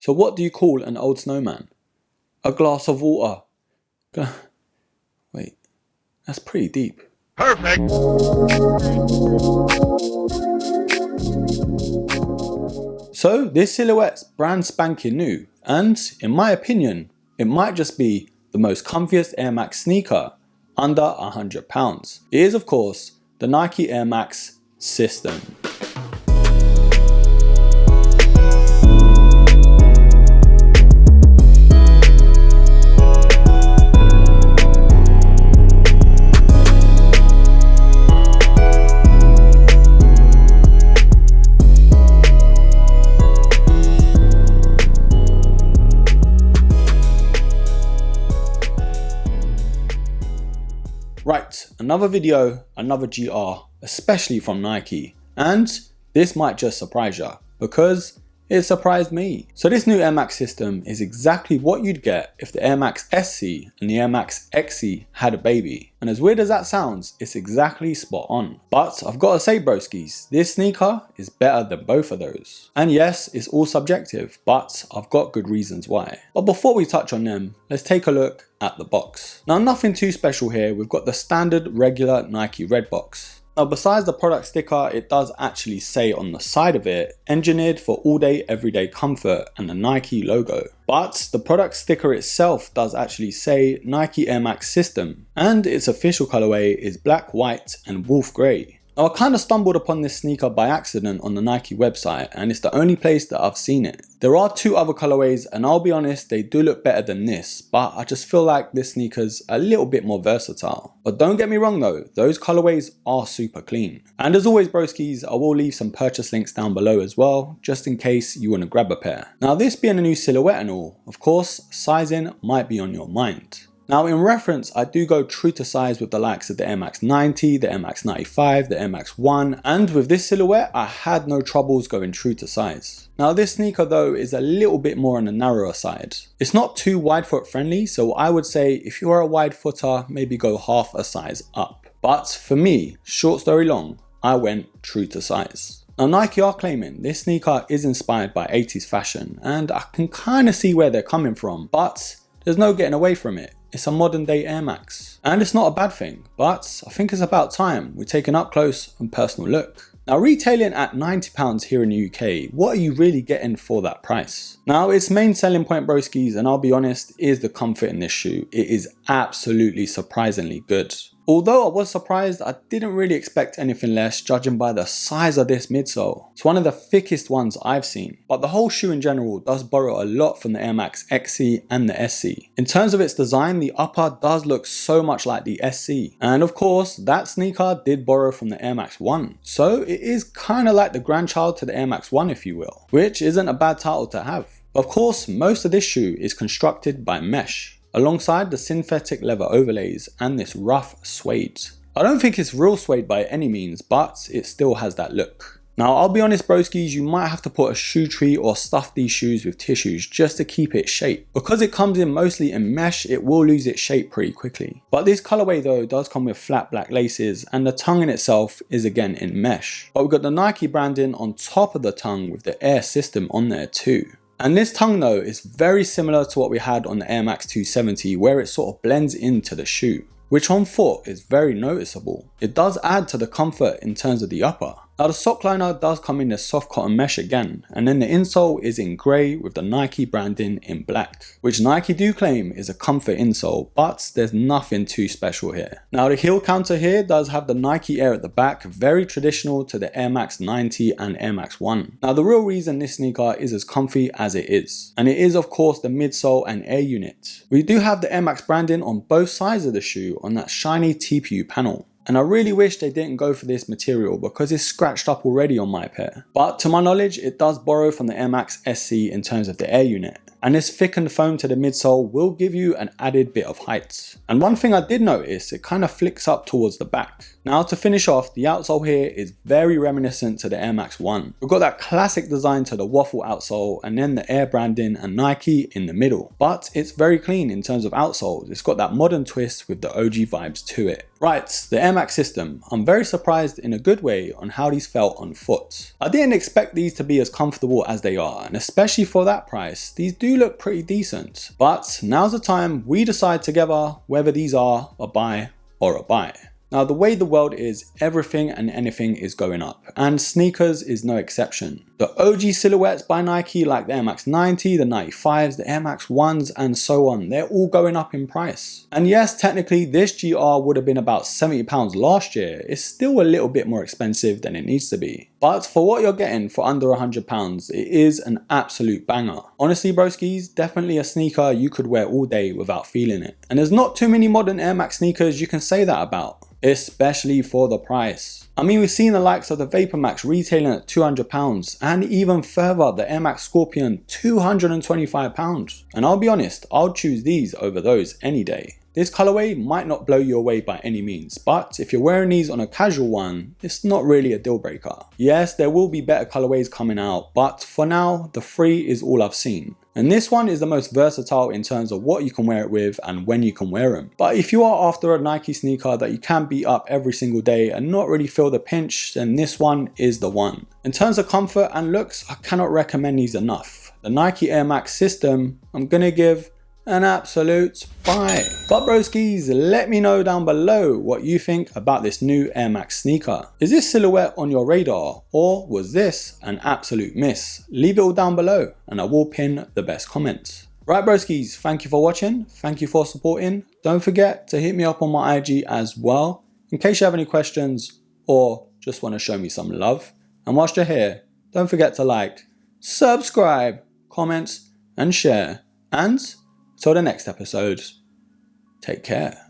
So what do you call an old snowman? A glass of water. Wait, that's pretty deep. Perfect. So this silhouette's brand spanking new, and in my opinion, it might just be the most comfiest Air Max sneaker under £100. It is of course the Nike Air Max SYSTM. Right, another video, another GR, especially from Nike, and this might just surprise you because it surprised me. So this new Air Max SYSTM is exactly what you'd get if the Air Max SC and the Air Max XC had a baby. And as weird as that sounds, it's exactly spot on. But I've got to say broskies, this sneaker is better than both of those. And yes, it's all subjective, but I've got good reasons why. But before we touch on them, let's take a look at the box. Now nothing too special here, we've got the standard regular Nike red box. Now besides the product sticker, it does actually say on the side of it, engineered for all day everyday comfort and the Nike logo. But the product sticker itself does actually say Nike Air Max SYSTM, and its official colorway is black, white and wolf grey. Now I kind of stumbled upon this sneaker by accident on the Nike website, and it's the only place that I've seen it. There are two other colorways and I'll be honest, they do look better than this, but I just feel like this sneaker's a little bit more versatile. But don't get me wrong though, those colorways are super clean. And as always broskies, I will leave some purchase links down below as well, just in case you want to grab a pair. Now this being a new silhouette and all, of course, sizing might be on your mind. Now in reference, I do go true to size with the likes of the Air Max 90, the Air Max 95, the Air Max 1, and with this silhouette, I had no troubles going true to size. Now this sneaker though is a little bit more on the narrower side. It's not too wide foot friendly, so I would say if you are a wide footer, maybe go half a size up. But for me, short story long, I went true to size. Now Nike are claiming this sneaker is inspired by 80s fashion, and I can kind of see where they're coming from, but there's no getting away from it. It's a modern day Air Max. And it's not a bad thing, but I think it's about time we take an up close and personal look. Now retailing at £90 here in the UK, what are you really getting for that price? Now its main selling point broskies, and I'll be honest, is the comfort in this shoe. It is absolutely surprisingly good. Although I was surprised, I didn't really expect anything less judging by the size of this midsole. It's one of the thickest ones I've seen, but the whole shoe in general does borrow a lot from the Air Max XC and the SC. In terms of its design, the upper does look so much like the SC, and of course that sneaker did borrow from the Air Max 1. So it is kind of like the grandchild to the Air Max 1 if you will, which isn't a bad title to have. Of course, most of this shoe is constructed by mesh, alongside the synthetic leather overlays and this rough suede. I don't think it's real suede by any means, but it still has that look. Now I'll be honest broskies, you might have to put a shoe tree or stuff these shoes with tissues just to keep its shape. Because it comes in mostly in mesh, it will lose its shape pretty quickly. But this colorway though does come with flat black laces, and the tongue in itself is again in mesh. But we've got the Nike branding on top of the tongue with the Air SYSTM on there too. And this tongue though is very similar to what we had on the Air Max 270, where it sort of blends into the shoe, which on foot is very noticeable. It does add to the comfort in terms of the upper. Now the sock liner does come in this soft cotton mesh again, and then the insole is in grey with the Nike branding in black, which Nike do claim is a comfort insole, but there's nothing too special here. Now the heel counter here does have the Nike Air at the back, very traditional to the Air Max 90 and Air Max 1. Now the real reason this sneaker is as comfy as it is, and it is of course the midsole and air unit. We do have the Air Max branding on both sides of the shoe on that shiny TPU panel. And I really wish they didn't go for this material because it's scratched up already on my pair. But to my knowledge, it does borrow from the Air Max SC in terms of the air unit. and this thickened foam to the midsole will give you an added bit of height. And one thing I did notice, it kind of flicks up towards the back. Now to finish off, the outsole here is very reminiscent to the Air Max 1. We've got that classic design to the waffle outsole and then the Air branding and Nike in the middle. But it's very clean in terms of outsoles. It's got that modern twist with the OG vibes to it. Right, the Air Max system. I'm very surprised in a good way on how these felt on foot. I didn't expect these to be as comfortable as they are, and especially for that price, these do look pretty decent. But now's the time we decide together whether these are a buy or a buy. Now the way the world is, everything and anything is going up, and sneakers is no exception. The OG silhouettes by Nike like the Air Max 90, the 95s, the Air Max 1s and so on, they're all going up in price. And yes, technically this GR would have been about £70 last year, it's still a little bit more expensive than it needs to be. But for what you're getting for under £100, it is an absolute banger. Honestly broskies, definitely a sneaker you could wear all day without feeling it. And there's not too many modern Air Max sneakers you can say that about, especially for the price. I mean, we've seen the likes of the Vapor Max retailing at £200 and even further the Air Max Scorpion £225. And I'll be honest, I'll choose these over those any day. This colorway might not blow you away by any means, but if you're wearing these on a casual one, it's not really a deal breaker. Yes, there will be better colorways coming out, but for now, the 3 is all I've seen. And this one is the most versatile in terms of what you can wear it with and when you can wear them. But if you are after a Nike sneaker that you can beat up every single day and not really feel the pinch, then this one is the one. In terms of comfort and looks, I cannot recommend these enough. The Nike Air Max system, I'm gonna give an absolute buy. But broskies, let me know down below what you think about this new Air Max sneaker. Is this silhouette on your radar, or was this an absolute miss? Leave it all down below and I will pin the best comments. Right broskies, thank you for watching, thank you for supporting. Don't forget to hit me up on my IG as well in case you have any questions or just want to show me some love. And whilst you're here, don't forget to like, subscribe, comment and share. And till the next episode, take care.